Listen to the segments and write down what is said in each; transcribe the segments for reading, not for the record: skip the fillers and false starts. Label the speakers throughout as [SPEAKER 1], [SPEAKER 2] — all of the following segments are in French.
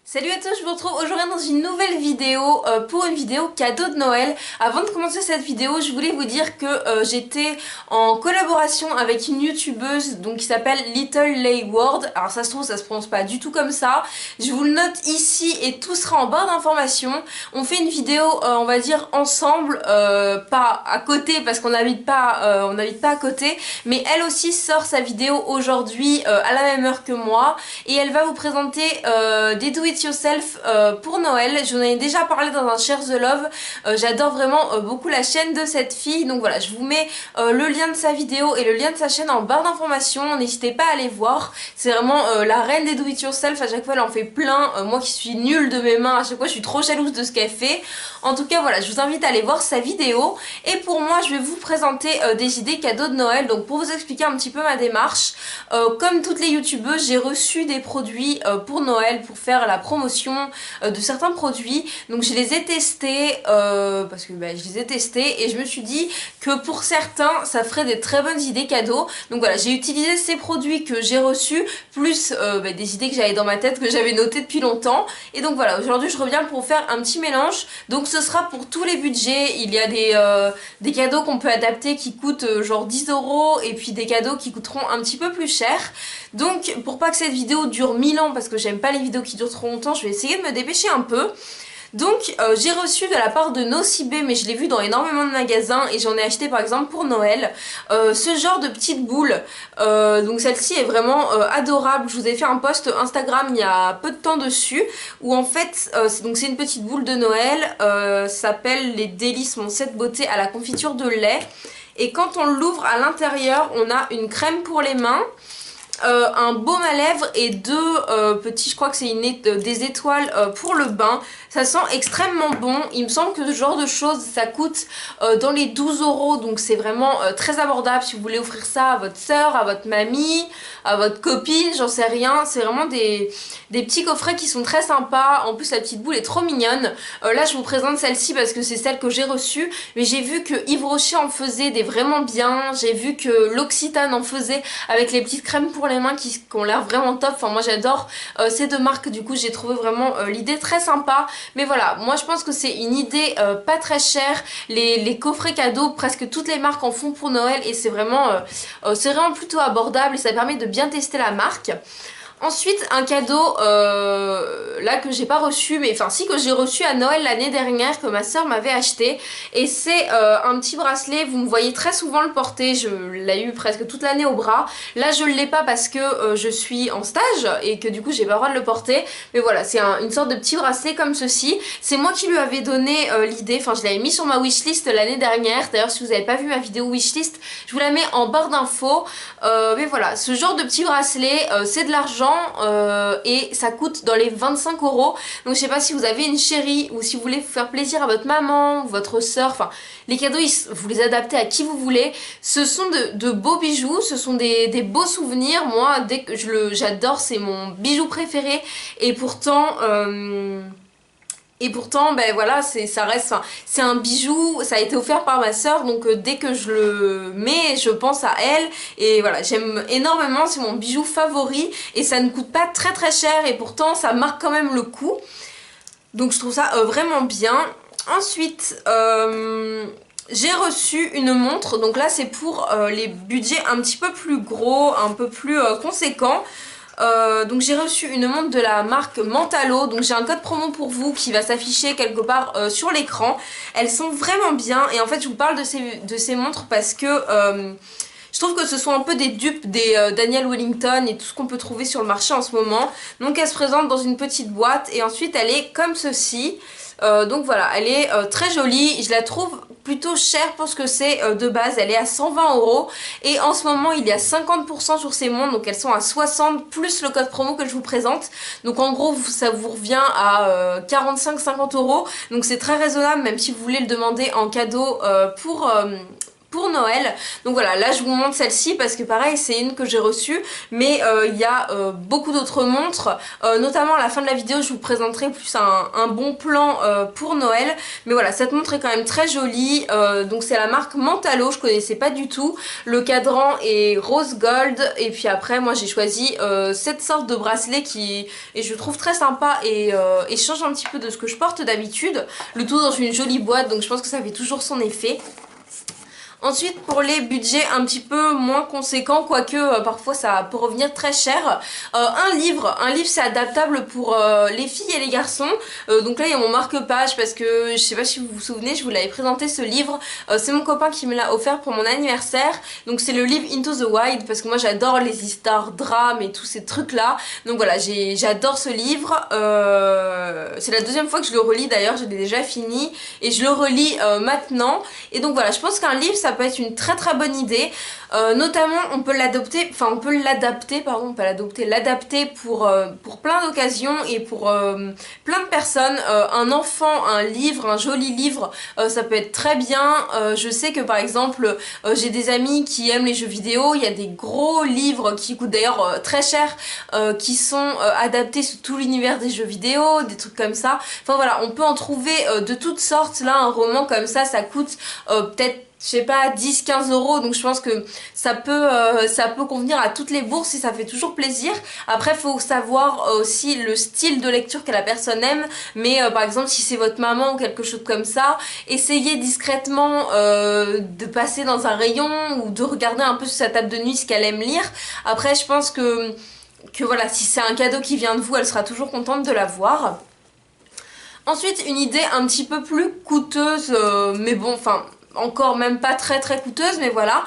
[SPEAKER 1] Salut à tous, je vous retrouve aujourd'hui dans une nouvelle vidéo pour une vidéo cadeau de Noël. Avant de commencer cette vidéo, je voulais vous dire que j'étais en collaboration avec une youtubeuse donc qui s'appelle Little Lay World. Alors ça se trouve, ça se prononce pas du tout comme ça. Je vous le note ici et tout sera en barre d'informations. On fait une vidéo, on va dire ensemble, pas à côté parce qu'on n'habite pas, on n'habite pas à côté, mais elle aussi sort sa vidéo aujourd'hui à la même heure que moi et elle va vous présenter des do it yourself pour Noël. Je vous en ai déjà parlé dans un Share the Love. J'adore vraiment beaucoup la chaîne de cette fille, donc voilà, je vous mets le lien de sa vidéo et le lien de sa chaîne en barre d'informations. N'hésitez pas à aller voir, c'est vraiment la reine des do it yourself. À chaque fois elle en fait plein, moi qui suis nulle de mes mains, à chaque fois je suis trop jalouse de ce qu'elle fait. En tout cas voilà, je vous invite à aller voir sa vidéo et pour moi je vais vous présenter des idées cadeaux de Noël. Donc pour vous expliquer un petit peu ma démarche, comme toutes les youtubeuses, j'ai reçu des produits pour Noël pour faire la promotion de certains produits. Donc je les ai testés parce que je les ai testés et je me suis dit que pour certains ça ferait des très bonnes idées cadeaux. Donc voilà, j'ai utilisé ces produits que j'ai reçus plus des idées que j'avais dans ma tête, que j'avais notées depuis longtemps. Et donc voilà, aujourd'hui je reviens pour faire un petit mélange. Donc ce sera pour tous les budgets. Il y a des cadeaux qu'on peut adapter qui coûtent genre 10 € et puis des cadeaux qui coûteront un petit peu plus cher. Donc pour pas que cette vidéo dure 1000 ans, parce que j'aime pas les vidéos qui durent trop longtemps, je vais essayer de me dépêcher un peu. Donc j'ai reçu de la part de Nocibé, mais je l'ai vu dans énormément de magasins et j'en ai acheté par exemple pour Noël, ce genre de petites boules. Donc celle-ci est vraiment adorable. Je vous ai fait un post Instagram il y a peu de temps dessus, où en fait c'est une petite boule de Noël, ça s'appelle les délices mon set beauté à la confiture de lait. Et quand on l'ouvre à l'intérieur, on a une crème pour les mains, un baume à lèvres et deux petits, je crois que c'est des étoiles pour le bain. Ça sent extrêmement bon. Il me semble que ce genre de choses ça coûte dans les 12 €, donc c'est vraiment très abordable si vous voulez offrir ça à votre soeur, à votre mamie, à votre copine, j'en sais rien. C'est vraiment des petits coffrets qui sont très sympas. En plus la petite boule est trop mignonne. Là je vous présente celle-ci parce que c'est celle que j'ai reçue, mais j'ai vu que Yves Rocher en faisait des vraiment bien. J'ai vu que l'Occitane en faisait avec les petites crèmes pour les mains qui ont l'air vraiment top. Enfin moi j'adore ces deux marques, du coup j'ai trouvé vraiment l'idée très sympa. Mais voilà, moi je pense que c'est une idée pas très chère. Les coffrets cadeaux, presque toutes les marques en font pour Noël et c'est vraiment plutôt abordable et ça permet de bien tester la marque. Ensuite un cadeau là que j'ai pas reçu, mais enfin si, que j'ai reçu à Noël l'année dernière, que ma soeur m'avait acheté, et c'est un petit bracelet. Vous me voyez très souvent le porter, je l'ai eu presque toute l'année au bras. Là je l'ai pas parce que je suis en stage et que du coup j'ai pas le droit de le porter, mais voilà, c'est une sorte de petit bracelet comme ceci. C'est moi qui lui avais donné l'idée, enfin je l'avais mis sur ma wishlist l'année dernière. D'ailleurs si vous avez pas vu ma vidéo wishlist, je vous la mets en barre d'infos. Mais voilà, ce genre de petit bracelet, c'est de l'argent et ça coûte dans les 25 €. Donc je sais pas si vous avez une chérie ou si vous voulez faire plaisir à votre maman ou votre soeur, enfin les cadeaux vous les adaptez à qui vous voulez. Ce sont de beaux bijoux, ce sont des beaux souvenirs. Moi dès que j'adore, c'est mon bijou préféré et pourtant voilà, ça reste, c'est un bijou, ça a été offert par ma soeur, donc dès que je le mets, je pense à elle. Et voilà, j'aime énormément, c'est mon bijou favori et ça ne coûte pas très très cher et pourtant ça marque quand même le coup. Donc je trouve ça vraiment bien. Ensuite, j'ai reçu une montre, donc là c'est pour les budgets un petit peu plus gros, un peu plus conséquents. Donc j'ai reçu une montre de la marque Mentalo, donc j'ai un code promo pour vous qui va s'afficher quelque part sur l'écran. Elles sont vraiment bien et en fait je vous parle de ces montres parce que je trouve que ce sont un peu des dupes des Daniel Wellington et tout ce qu'on peut trouver sur le marché en ce moment. Donc elle se présente dans une petite boîte et ensuite elle est comme ceci. Donc voilà, elle est très jolie, je la trouve plutôt chère pour ce que c'est de base. Elle est à 120 € et en ce moment il y a 50% sur ces montres, donc elles sont à 60 plus le code promo que je vous présente. Donc en gros ça vous revient à 45-50 €, donc c'est très raisonnable même si vous voulez le demander en cadeau pour Noël. Donc voilà, là je vous montre celle-ci parce que pareil c'est une que j'ai reçue, mais il y a beaucoup d'autres montres, notamment à la fin de la vidéo je vous présenterai plus un bon plan pour Noël. Mais voilà, cette montre est quand même très jolie, donc c'est la marque Mentalo, je connaissais pas du tout. Le cadran est rose gold et puis après moi j'ai choisi cette sorte de bracelet qui est je trouve très sympa et change un petit peu de ce que je porte d'habitude. Le tout dans une jolie boîte, donc je pense que ça fait toujours son effet. Ensuite pour les budgets un petit peu moins conséquents, quoique parfois ça peut revenir très cher, un livre c'est adaptable pour les filles et les garçons, donc là il y a mon marque-page parce que je sais pas si vous vous souvenez, je vous l'avais présenté ce livre, c'est mon copain qui me l'a offert pour mon anniversaire, donc c'est le livre Into the Wild parce que moi j'adore les histoires, drames et tous ces trucs là, donc voilà j'adore ce livre, c'est la deuxième fois que je le relis d'ailleurs, je l'ai déjà fini et je le relis maintenant, et donc voilà je pense qu'un livre ça peut être une très très bonne idée, notamment on peut l'adapter pour plein d'occasions et pour plein de personnes, un enfant, un livre, un joli livre, ça peut être très bien. Je sais que par exemple j'ai des amis qui aiment les jeux vidéo, il y a des gros livres qui coûtent d'ailleurs très cher, qui sont adaptés sur tout l'univers des jeux vidéo, des trucs comme ça, enfin voilà on peut en trouver de toutes sortes. Là un roman comme ça coûte peut-être je sais pas 10-15 euros, donc je pense que ça peut convenir à toutes les bourses et ça fait toujours plaisir. Après faut savoir aussi le style de lecture que la personne aime, mais par exemple si c'est votre maman ou quelque chose comme ça, essayez discrètement de passer dans un rayon ou de regarder un peu sur sa table de nuit ce qu'elle aime lire. Après je pense que voilà, si c'est un cadeau qui vient de vous, elle sera toujours contente de l'avoir. Ensuite une idée un petit peu plus coûteuse, mais bon enfin encore même pas très très coûteuse, mais voilà,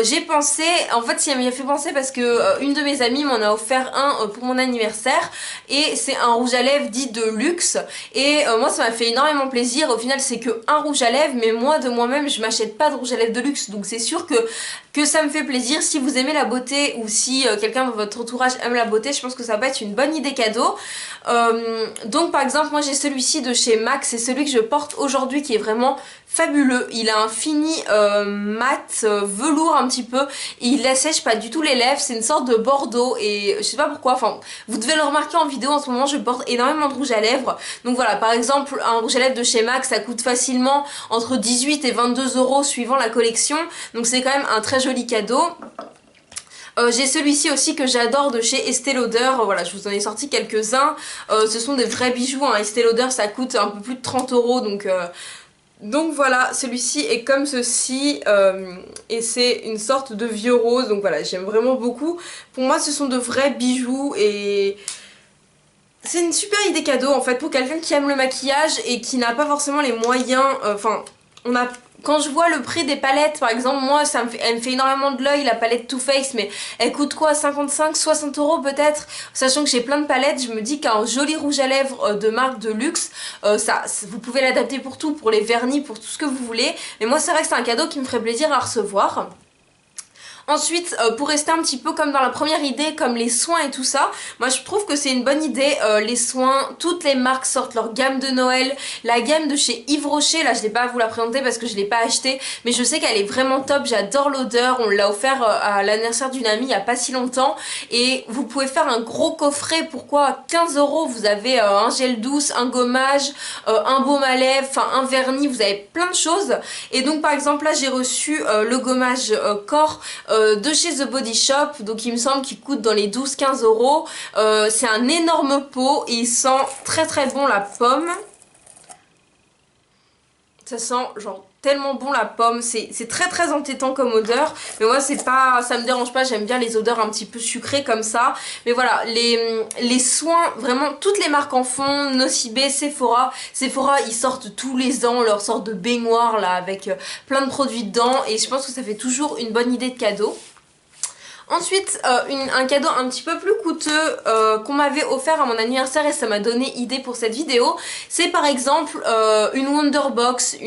[SPEAKER 1] j'ai pensé, en fait ça m'y a fait penser parce que une de mes amies m'en a offert un pour mon anniversaire et c'est un rouge à lèvres dit de luxe et moi ça m'a fait énormément plaisir. Au final c'est que un rouge à lèvres, mais moi de moi-même je m'achète pas de rouge à lèvres de luxe, donc c'est sûr que ça me fait plaisir. Si vous aimez la beauté ou si quelqu'un de votre entourage aime la beauté, je pense que ça peut être une bonne idée cadeau. Donc par exemple moi j'ai celui-ci de chez MAC, c'est celui que je porte aujourd'hui qui est vraiment fabuleux. Il a un fini mat velours un petit peu et il assèche pas du tout les lèvres, c'est une sorte de bordeaux et je sais pas pourquoi, enfin vous devez le remarquer en vidéo, en ce moment je porte énormément de rouge à lèvres. Donc voilà, par exemple un rouge à lèvres de chez MAC ça coûte facilement entre 18 et 22 euros suivant la collection, donc c'est quand même un très joli cadeau. J'ai celui-ci aussi que j'adore de chez Estée Lauder, voilà je vous en ai sorti quelques-uns, ce sont des vrais bijoux, hein. Estée Lauder ça coûte un peu plus de 30 euros, donc voilà, celui-ci est comme ceci et c'est une sorte de vieux rose, donc voilà j'aime vraiment beaucoup. Pour moi ce sont de vrais bijoux et c'est une super idée cadeau en fait pour quelqu'un qui aime le maquillage et qui n'a pas forcément les moyens, enfin quand je vois le prix des palettes par exemple, moi elle me fait énormément de l'œil la palette Too Faced, mais elle coûte quoi, 55-60 euros peut-être, sachant que j'ai plein de palettes, je me dis qu'un joli rouge à lèvres de marque de luxe, vous pouvez l'adapter pour tout, pour les vernis, pour tout ce que vous voulez, mais moi c'est vrai que c'est un cadeau qui me ferait plaisir à recevoir. Ensuite, pour rester un petit peu comme dans la première idée, comme les soins et tout ça, moi je trouve que c'est une bonne idée, les soins, toutes les marques sortent leur gamme de Noël, la gamme de chez Yves Rocher, là je n'ai pas à vous la présenter parce que je ne l'ai pas achetée, mais je sais qu'elle est vraiment top, j'adore l'odeur, on l'a offert à l'anniversaire d'une amie il n'y a pas si longtemps, et vous pouvez faire un gros coffret, pourquoi 15 euros, vous avez un gel douce, un gommage, un baume à lèvres, enfin un vernis, vous avez plein de choses, et donc par exemple là j'ai reçu le gommage corps, de chez The Body Shop, donc il me semble qu'il coûte dans les 12-15 euros. C'est un énorme pot et il sent très très bon la pomme. Ça sent genre tellement bon la pomme, c'est très très entêtant comme odeur, mais moi c'est pas, ça me dérange pas, j'aime bien les odeurs un petit peu sucrées comme ça. Mais voilà, les soins, vraiment toutes les marques en font, Nocibé, Sephora ils sortent tous les ans leur sorte de baignoire là avec plein de produits dedans et je pense que ça fait toujours une bonne idée de cadeau. Ensuite, un cadeau un petit peu plus coûteux qu'on m'avait offert à mon anniversaire et ça m'a donné idée pour cette vidéo, c'est par exemple une Wonderbox,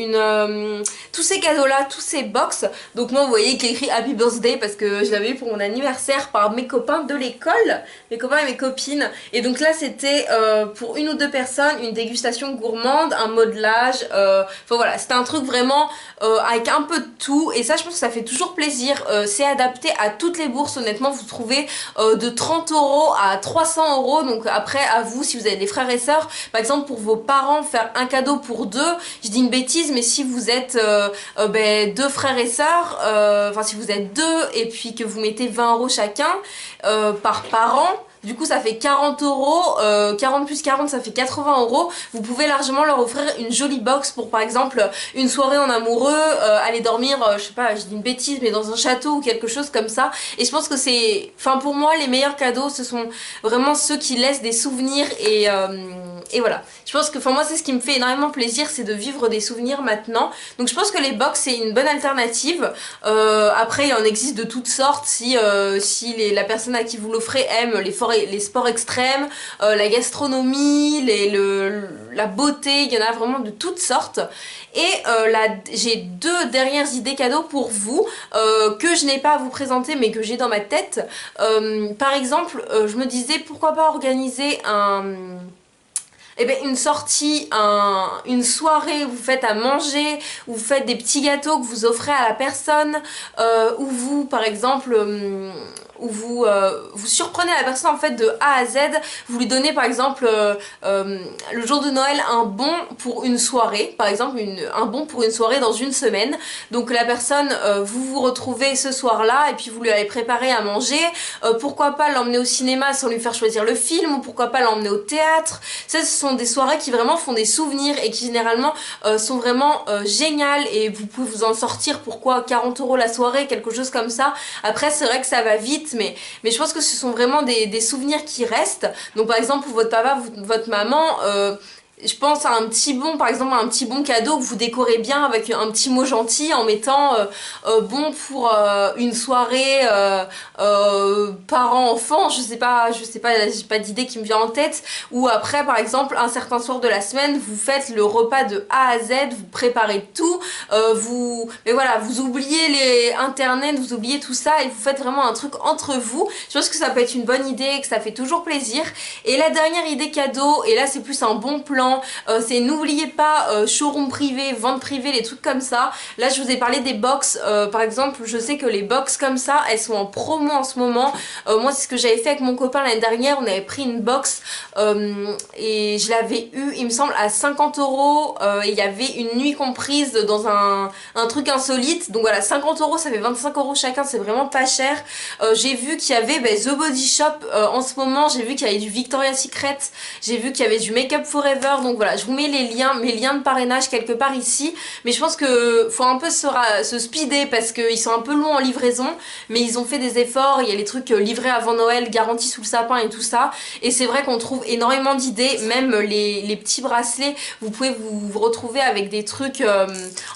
[SPEAKER 1] tous ces cadeaux là, tous ces box. Donc moi vous voyez qu'il est écrit Happy Birthday parce que je l'avais eu pour mon anniversaire par mes copains de l'école, mes copains et mes copines. Et donc là c'était pour une ou deux personnes, une dégustation gourmande, un modelage, enfin voilà, c'était un truc vraiment avec un peu de tout et ça je pense que ça fait toujours plaisir, c'est adapté à toutes les bourses. Honnêtement vous trouvez de 30 € à 300 €, donc après à vous si vous avez des frères et sœurs, par exemple pour vos parents faire un cadeau pour deux, je dis une bêtise mais si vous êtes deux frères et sœurs, enfin si vous êtes deux et puis que vous mettez 20 € chacun par parent, du coup ça fait 40 €, 40 plus 40 ça fait 80 €. Vous pouvez largement leur offrir une jolie box pour par exemple une soirée en amoureux, aller dormir, je sais pas, je dis une bêtise mais dans un château ou quelque chose comme ça. Et je pense que c'est, enfin pour moi les meilleurs cadeaux ce sont vraiment ceux qui laissent des souvenirs et voilà. Je pense que, enfin moi c'est ce qui me fait énormément plaisir, c'est de vivre des souvenirs maintenant. Donc je pense que les box c'est une bonne alternative. Après il en existe de toutes sortes si la personne à qui vous l'offrez aime les sports extrêmes, la gastronomie, la beauté, il y en a vraiment de toutes sortes. Et j'ai deux dernières idées cadeaux pour vous que je n'ai pas à vous présenter mais que j'ai dans ma tête. Par exemple, je me disais pourquoi pas organiser une sortie, une soirée où vous faites à manger, où vous faites des petits gâteaux que vous offrez à la personne, où vous par exemple où vous surprenez la personne en fait de A à Z, vous lui donnez par exemple le jour de Noël un bon pour une soirée, par exemple un bon pour une soirée dans une semaine. Donc la personne, vous vous retrouvez ce soir là et puis vous lui avez préparé à manger, pourquoi pas l'emmener au cinéma sans lui faire choisir le film, ou pourquoi pas l'emmener au théâtre. Ça ce sont des soirées qui vraiment font des souvenirs et qui généralement sont vraiment géniales et vous pouvez vous en sortir, pourquoi 40 € la soirée, quelque chose comme ça. Après c'est vrai que ça va vite mais je pense que ce sont vraiment des souvenirs qui restent. Donc par exemple pour votre papa, votre maman, je pense à un petit bon, par exemple un petit bon cadeau que vous décorez bien avec un petit mot gentil en mettant bon pour une soirée parent-enfant, je sais pas, j'ai pas d'idée qui me vient en tête. Ou après par exemple un certain soir de la semaine vous faites le repas de A à Z, vous préparez tout, mais voilà, vous oubliez les internet, vous oubliez tout ça et vous faites vraiment un truc entre vous. Je pense que ça peut être une bonne idée et que ça fait toujours plaisir. Et la dernière idée cadeau, et là c'est plus un bon plan, c'est n'oubliez pas showroom privé, vente privée, les trucs comme ça. Là je vous ai parlé des box, par exemple je sais que les box comme ça elles sont en promo en ce moment. Moi c'est ce que j'avais fait avec mon copain l'année dernière, on avait pris une box et je l'avais eu il me semble à 50 €, il y avait une nuit comprise dans un truc insolite. Donc voilà, 50 € ça fait 25 € chacun, c'est vraiment pas cher. J'ai vu qu'il y avait The Body Shop en ce moment, j'ai vu qu'il y avait du Victoria's Secret, j'ai vu qu'il y avait du Make Up Forever. Donc voilà, je vous mets les liens, mes liens de parrainage quelque part ici. Mais je pense que faut un peu se speeder parce qu'ils sont un peu longs en livraison. Mais ils ont fait des efforts, il y a les trucs livrés avant Noël, garantis sous le sapin et tout ça. Et c'est vrai qu'on trouve énormément d'idées, même les petits bracelets. Vous pouvez vous retrouver avec des trucs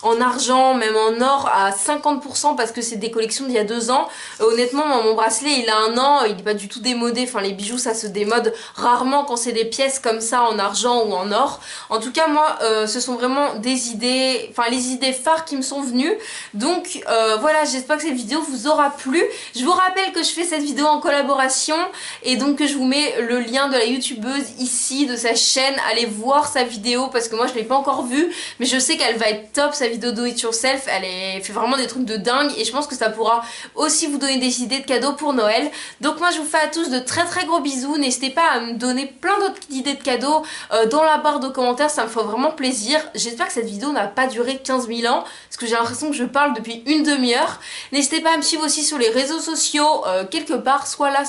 [SPEAKER 1] en argent, même en or à 50% parce que c'est des collections d'il y a 2 ans. Honnêtement, mon bracelet il a 1 an, il n'est pas du tout démodé. Enfin les bijoux ça se démode rarement quand c'est des pièces comme ça en argent ou en or. En tout cas moi ce sont vraiment des idées, enfin les idées phares qui me sont venues. Donc voilà, j'espère que cette vidéo vous aura plu. Je vous rappelle que je fais cette vidéo en collaboration et donc que je vous mets le lien de la youtubeuse ici, de sa chaîne. Allez voir sa vidéo parce que moi je l'ai pas encore vue, mais je sais qu'elle va être top, sa vidéo do it yourself. Elle fait vraiment des trucs de dingue et je pense que ça pourra aussi vous donner des idées de cadeaux pour Noël. Donc moi je vous fais à tous de très très gros bisous. N'hésitez pas à me donner plein d'autres idées de cadeaux dans la barre de commentaires, ça me fait vraiment plaisir. J'espère que cette vidéo n'a pas duré 15 000 ans parce que j'ai l'impression que je parle depuis une demi-heure. N'hésitez pas à me suivre aussi sur les réseaux sociaux, quelque part, soit là,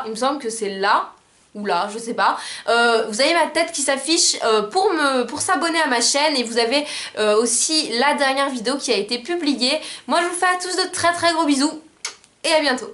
[SPEAKER 1] il me semble que c'est là ou là, je sais pas. Vous avez ma tête qui s'affiche pour s'abonner à ma chaîne et vous avez aussi la dernière vidéo qui a été publiée. Moi je vous fais à tous de très très gros bisous et à bientôt.